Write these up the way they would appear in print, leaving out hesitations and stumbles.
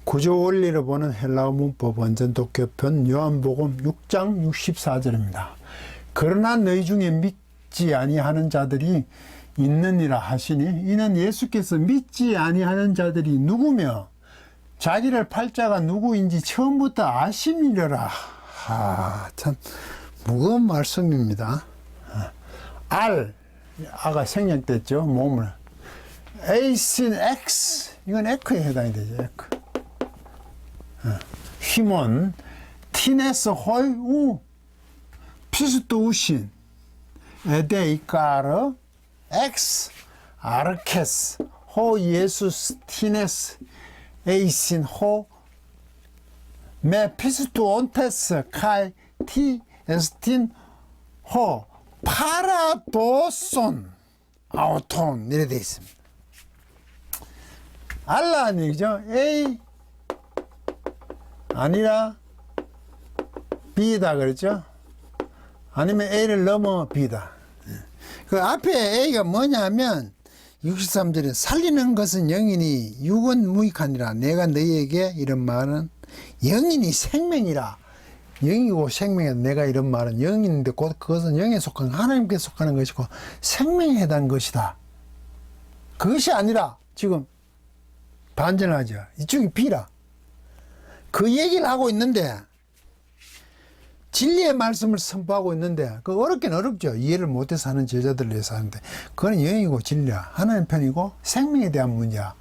구조 원리를 보는 헬라어 문법 원전 독해편 요한복음 6장 64절입니다. 그러나 너희 중에 믿지 아니하는 자들이 있느니라 하시니 이는 예수께서 믿지 아니하는 자들이 누구며 자기를 팔자가 누구인지 처음부터 아심이려라. 참 무거운 말씀입니다. 아가 생략됐죠. 몸을. 에이신 X 이건 에크에 해당이 되죠. 에크. 힘은 티네스 홀 우 피스토 우신 에데이카르 엑스 아르케스 호 예수스 티네스 에이신 호 메 피스토 온테스 카이 티 에스틴 호 파라도손 아우톤 이래 되어 있습니다. 알라는 얘기죠. A 아니라 B다 그랬죠. 아니면 A를 넘어 B다. 그 앞에 A가 뭐냐 하면 63절에 살리는 것은 영이니 육은 무익하니라. 내가 너희에게 이런 말은 영이니 생명이라. 영이고 생명이다. 내가 이런 말은 영인데 곧 그것은 영에 속한 하나님께 속하는 것이고 생명에 해당하는 것이다. 그것이 아니라 지금 반전하죠. 이쪽이 B라. 그 얘기를 하고 있는데 진리의 말씀을 선포하고 있는데 그 어렵긴 어렵죠. 이해를 못해서 하는 제자들을 위해서 하는데 그건 영이고 진리야. 하나님 편이고 생명에 대한 문제야.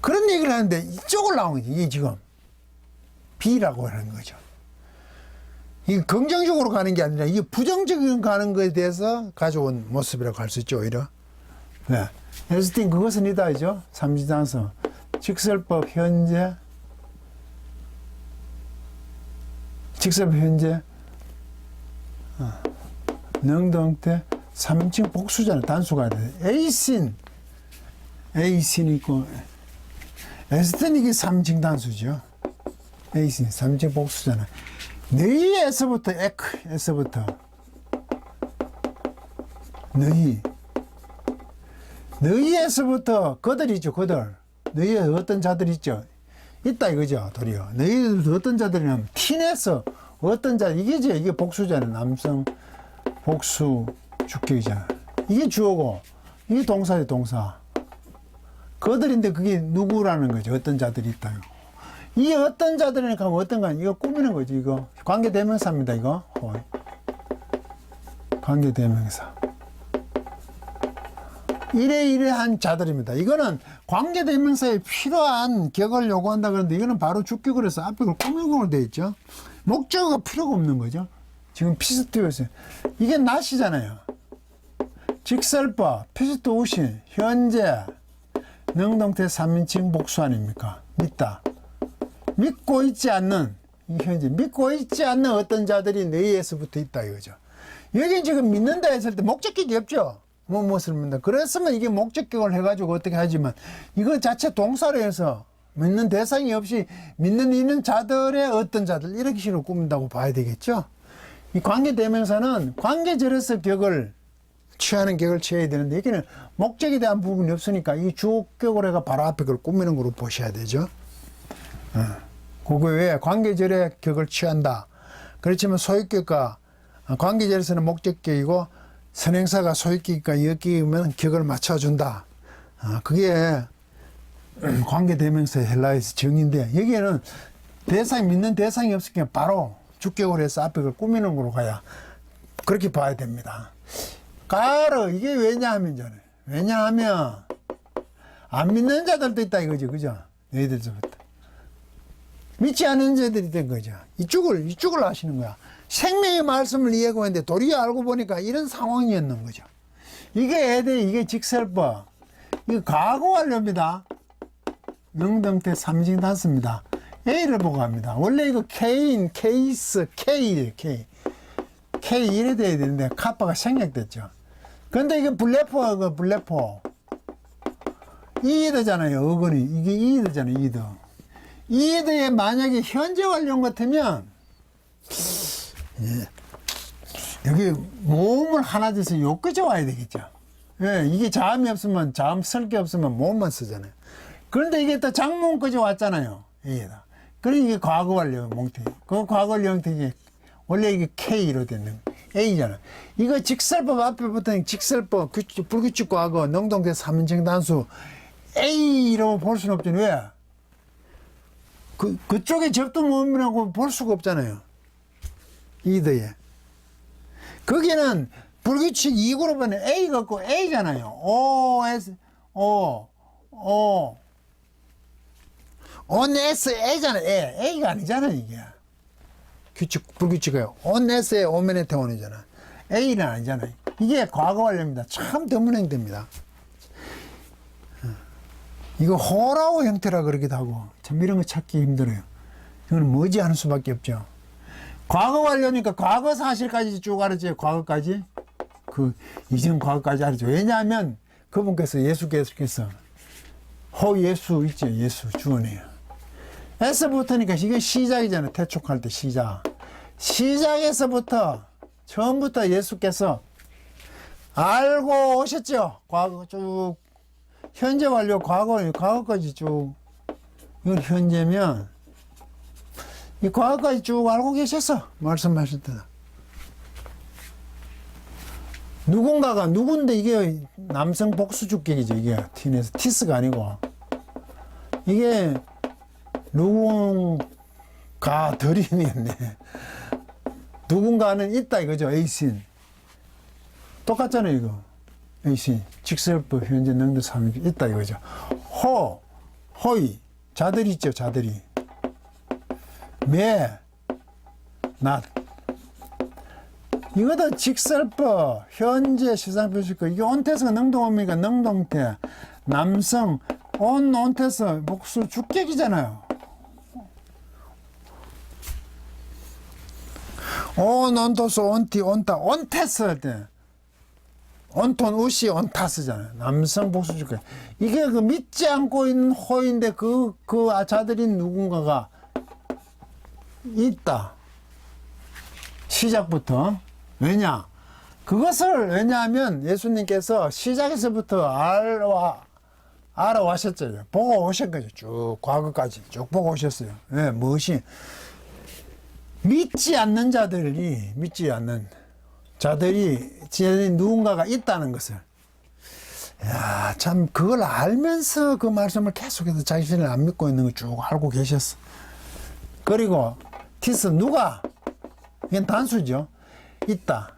그런 얘기를 하는데 이쪽을 나오는 거지. 이게 지금 B라고 하는 거죠. 이게 긍정적으로 가는 게 아니라 이게 부정적인 가는 것에 대해서 가져온 모습이라고 할 수 있죠. 오히려. 네. 에스틴 그것은 이다죠. 삼지장서 직설법 현재 직설법 현재 능동태 3인칭 복수잖아요. 단수가 돼. 에이신 있고 에스틴 이게 3인칭 단수죠. 에이신 3인칭 복수잖아요. 너희에서부터 에크에서부터 너희에서부터 그들이죠. 그들 너희에 어떤 자들이 있죠. 있다 이거죠. 도리어 너희들 어떤 자들이냐면 티내서 어떤 자 이게 복수잖아요. 남성 복수 주격이잖아. 이게 주어고 이게 동사죠. 동사 그들인데 그게 누구라는 거죠. 어떤 자들이 있다. 이 어떤 자들이니까 하면 어떤가 이거 꾸미는 거지. 이거 관계대명사입니다. 이거 관계대명사 이래이래한 자들입니다. 이거는 관계대명사에 필요한 격을 요구한다 그러는데 이거는 바로 주격을 해서 앞에 걸 꾸미는 되어 있죠. 목적어가 필요가 없는 거죠. 지금 피스토에서 이게 낫이잖아요. 직설법 피스토 우신 현재 능동태 3인칭 복수 아닙니까? 믿고 있지 않는 이 현재 믿고 있지 않는 어떤 자들이 너희에서부터 있다 이거죠. 여기 지금 믿는다 했을 때 목적격이 없죠. 무엇을 믿는다. 그랬으면 이게 목적격을 해가지고 어떻게 하지만 이거 자체 동사로 해서 믿는 대상이 없이 믿는 있는 자들의 어떤 자들 이렇게 식으로 꾸민다고 봐야 되겠죠. 이 관계대명사는 관계절에서 격을 취하는 격을 취해야 되는데 여기는 목적에 대한 부분이 없으니까 이 주격을 해가 바로 앞에 그걸 꾸미는 거로 보셔야 되죠. 그거 외에 관계절의 격을 취한다. 그렇지만 소유격과 관계절에서는 목적격이고 선행사가 소유격과 역격이면 격을 맞춰준다. 그게 관계대명사의 헬라에서 정의인데 여기에는 믿는 대상이 없으니까 바로 주격을 해서 앞에 그걸 꾸미는 거로 가야 그렇게 봐야 됩니다. 까르 이게 왜냐하면 안 믿는 자들도 있다 이거죠. 그죠? 너희들서부터 믿지 않는 자들이 된 거죠. 이쪽을 아시는 거야. 생명의 말씀을 이해하고 있는데 도리어 알고 보니까 이런 상황이었는 거죠. 이게 직설법. 이거 과거 완료입니다. 능동태 3인칭 단수입니다. A를 보고 합니다. 원래 이거 K인, 케이스, K 이래 돼야 되는데 카파가 생략됐죠. 근데 이게 블레포. 이드잖아요. 어근이. 이게 이드잖아요. 이드에 만약에 현재 완료 같으면 여기 모음을 하나 돼서 여기까지 와야 되겠죠. 이게 자음이 없으면 자음 쓸 게 없으면 모음만 쓰잖아요. 그런데 이게 또 장모음까지 왔잖아요. A다. 그러니까 이게 과거 완료 몽택. 그 과거 완료 몽택이 원래 이게 K로 되는 A잖아. 이거 직설법 앞에 붙은 직설법, 불규칙 과거, 능동태 3인칭 단수 A로 볼 수는 없잖아요. 왜? 그쪽에 접두모음이라고 볼 수가 없잖아요. 이더에. 거기는 불규칙 2그룹은 A 갖고 A잖아요. O, S, O, on S, A잖아요. A가 아니잖아요, 이게. 불규칙이에요. on S에 오면의 태원이잖아. A는 아니잖아요. 이게 과거 완료입니다. 참 드문 행태입니다. 이거 호라우 형태라 그러기도 하고, 참 이런 거 찾기 힘들어요. 이건 뭐지 하는 수밖에 없죠. 과거 완료니까 과거 사실까지 쭉 알았죠. 과거까지. 이전 과거까지 알았죠. 왜냐하면 그분께서 예수께서 예수 있죠. 예수 주원이에요. S부터니까 이게 시작이잖아요. 태촉할 때 시작. 시작에서부터 처음부터 예수께서 알고 오셨죠. 과거 쭉 현재 완료 과거까지 쭉 이건 현재면 이 과거까지 쭉 알고 계셨어. 말씀하실 때다. 누군데 이게 남성 복수주격이죠. 이게 티스가 아니고 이게 누군가 들이었네. 누군가는 있다 이거죠. A신 똑같잖아요. 이거 A신 직설법 현재 능동 3인 있다 이거죠. 호의 자들이 있죠. 자들이 낫 이거도 직설법 현재 시사표시고 이게 온태서가 능동어입니까? 능동태 남성 온태서 복수 주격이잖아요. 온토스 온티 온타 온태스 할 때 온톤 우시 온타스잖아요. 남성 복수 주격. 이게 믿지 않고 있는 호인데 그 자들인 누군가가 있다. 시작부터. 왜냐하면 예수님께서 시작에서부터 알아와셨잖아요. 보고 오신 거죠. 쭉 과거까지 쭉 보고 오셨어요. 왜? 무엇이? 믿지 않는 자들이 누군가가 있다는 것을. 야, 참 그걸 알면서 그 말씀을 계속해서 자신을 안 믿고 있는 걸 쭉 알고 계셨어. 그리고 티스 누가? 이건 단수죠. 있다.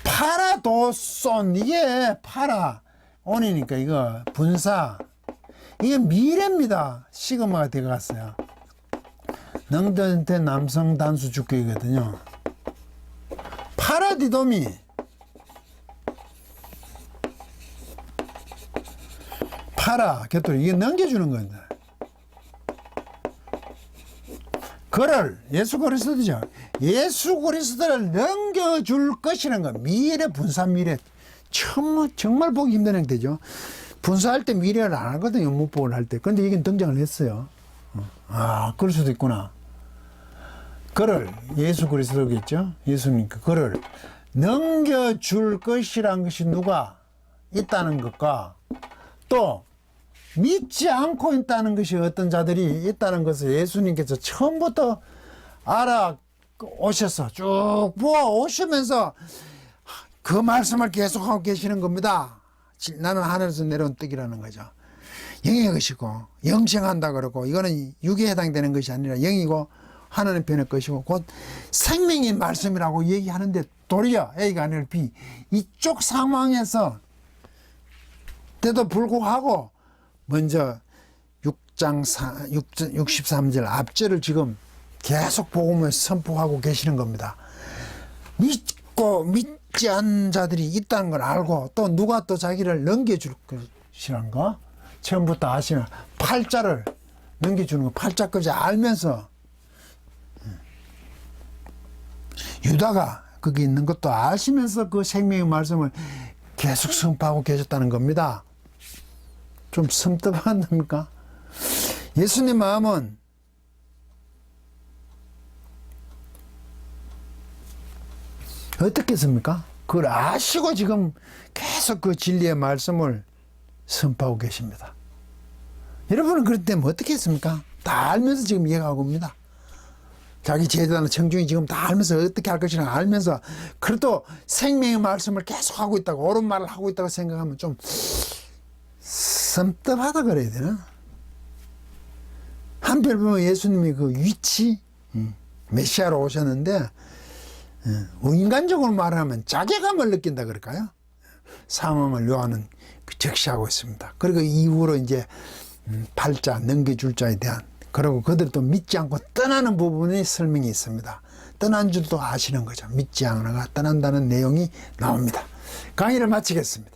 파라도손 이게 온이니까 이거 분사 이게 미래입니다. 시그마가 되어갔어요. 능동태 남성 단수 주격이거든요. 파라디도미 곁돌이 이게 넘겨주는 겁니다. 예수 그리스도죠. 예수 그리스도를 넘겨줄 것이라는 거. 미래, 분사 미래. 정말 보기 힘든 행태죠. 분사할 때 미래를 안 하거든요. 문법을 할 때. 근데 이게 등장을 했어요. 그럴 수도 있구나. 예수 그리스도겠죠. 예수님께 넘겨줄 것이란 것이 누가 있다는 것과 또 믿지 않고 있다는 것이 어떤 자들이 있다는 것을 예수님께서 처음부터 알아오셔서 쭉 보아오시면서 그 말씀을 계속하고 계시는 겁니다. 나는 하늘에서 내려온 떡이라는 거죠. 영의 것이고 영생한다 그러고 이거는 육에 해당되는 것이 아니라 영이고 하나님 편의 것이고 곧 생명의 말씀이라고 얘기하는데 도리어 A가 아니라 B 이쪽 상황에서 때도 불구하고 먼저 63절 앞절을 지금 계속 복음을 선포하고 계시는 겁니다. 믿지 않는 자들이 있다는 걸 알고 또 누가 또 자기를 넘겨줄 것이란 거 처음부터 아시면 팔자를 넘겨주는 거 팔자까지 알면서 유다가 거기 있는 것도 아시면서 그 생명의 말씀을 계속 선포하고 계셨다는 겁니다. 좀 섬뜩합니까? 예수님 마음은 어떻겠습니까? 그걸 아시고 지금 계속 그 진리의 말씀을 선포하고 계십니다. 여러분은 그럴 때면 어떻게 했습니까? 다 알면서 지금 이해가고 옵니다. 자기 제도나 청중이 지금 다 알면서 어떻게 할 것이라 알면서 그래도 생명의 말씀을 계속 하고 있다고 옳은 말을 하고 있다고 생각하면 좀 썸떡하다 그래야 되나? 한편 보면 예수님이 그 위치 메시아로 오셨는데 인간적으로 말하면 자괴감을 느낀다 그럴까요? 상황을 요하는 적시하고 있습니다. 그리고 이후로 이제 팔자 넘겨줄 자에 대한 그리고 그들도 믿지 않고 떠나는 부분이 설명이 있습니다. 떠난 줄도 아시는 거죠. 믿지 않아가 떠난다는 내용이 나옵니다. 강의를 마치겠습니다.